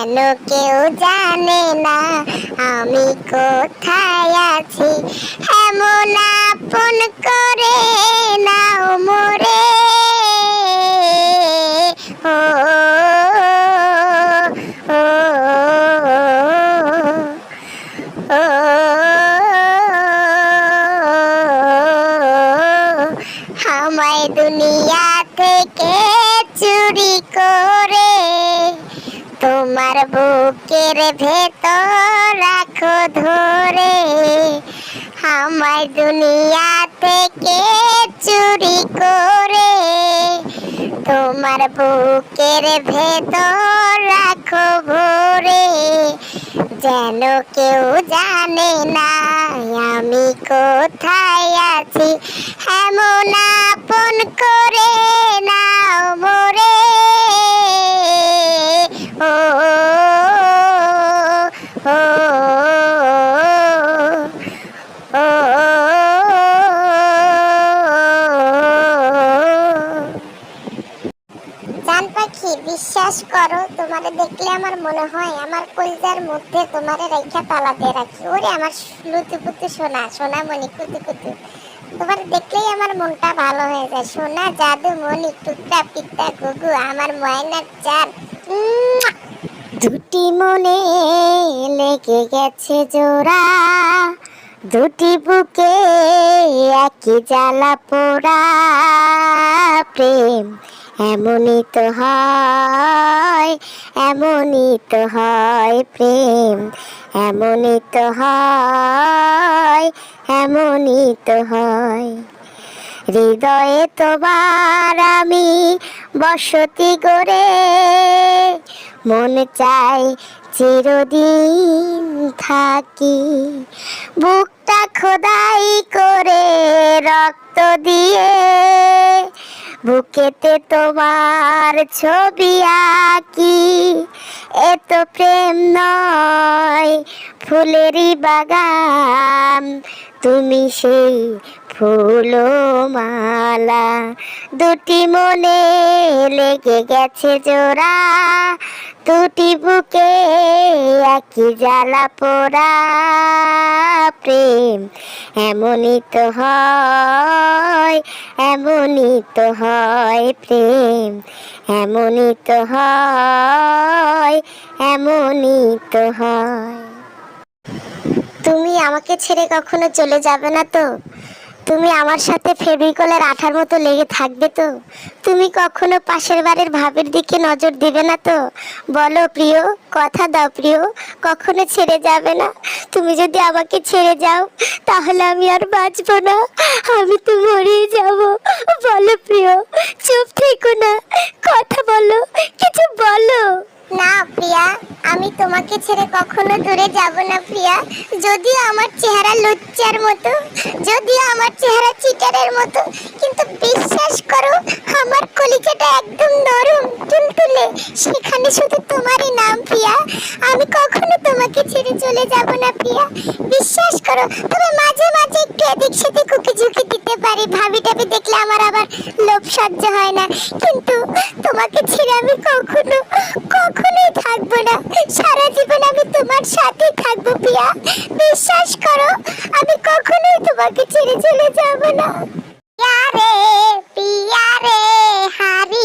যেন কেউ জানে না আমি কোথায় আছি। এমন আপন করে নাও মোরে, ও ও ও আমায় দুনিয়া থেকে চুরি করে তোমার বুকের ভেতর রাখো ধরে। আমায় দুনিয়া থেকে চুরি করে তোমার বুকের ভেতর রাখো ভরে। যেন কেউ জানে না আমি কোথায় আছি। এমন আপন করে নাও মোরে, ও ও ও জান পাখি, বিশ্বাস করো, তোমারে দেখলে আমার মনে হয় আমার কলিজার মধ্যে তোমারে রাইখা তালা দিয়ে রাখি। ওরে আমার লুতুপুতু সোনা, সোনামণি কুতুকুতু, তোমার দেখলেই আমার মনটা ভালো হয়ে যায়। সোনা জাদু মনি টুকটা পিতা গুগু আমার ময়নার চান। দুটি মনে লেগে গেছে জোড়া, দুটি বুকে একই জ্বালা পোড়া। প্রেম এমনই তো হয়, এমনই তো হয়। প্রেম এমনই তো হয়, এমনই তো হয়। হৃদয়ে তোমার আমি বসতি করে, মন চাই চিরদিন থাকি। বুকটা খোদাই করে রক্ত দিয়ে, বুকেতে তোমার ছবি আঁকি। এত প্রেম নয় ফুলেরই বাগান, তুমি সেই ফুল মালা। দুটি মনে লেগে গেছে জোড়া, দুটি বুকে একই জ্বালা পোড়া। প্রেম এমনই তো হয়, এমনই তো হয়। প্রেম এমনই তো হয়, এমনই তো হয়। তুমি আমাকে ছেড়ে কখনো চলে যাবে না তো? তুমি আমার সাথে ফেভিকলের আঠার মতো লেগে থাকবে তো? তুমি কখনো পাশের বাড়ির ভাবির দিকে নজর দিবে না তো? বলো প্রিয়, কথা দাও প্রিয়, কখনো ছেড়ে যাবে না। তুমি যদি আমাকে ছেড়ে যাও তাহলে আমি আর বাঁচবো না, আমি তো মরেই যাব। বলো প্রিয়, চুপ থেকো না, কথা বলো, কিছু বলো। না প্রিয়া, আমি তোমাকে ছেড়ে কখনো দূরে যাব না প্রিয়া। যদিও আমার চেহারা লুচ্চার মতো, যদিও আমার চেহারা চিটারের মতো, কিন্তু বিশ্বাস করো আমার কলিজাটা একদম নরম তুলতুলে, সেখানে শুধু তোমারই নাম প্রিয়া। আমি কখনো তোমাকে ছেড়ে চলে যাব না প্রিয়া, বিশ্বাস করো। তবে মাঝে মাঝে একটু এদিক সেদিক উকি ঝুঁকি দিতে পারি, ভাবি টাবি দেখলে আমার আবার লোভ সহ্য হয় না, কিন্তু তোমাকে ছেড়ে আমি কখনো কখনোই থাকবো না। সারা জীবন আমি তোমার সাথে থাকবো প্রিয়া, বিশ্বাস করো আমি কখনোই তোমাকে ছেড়ে চলে যাব না। প্রিয়া রে, প্রিয়া রে, হারি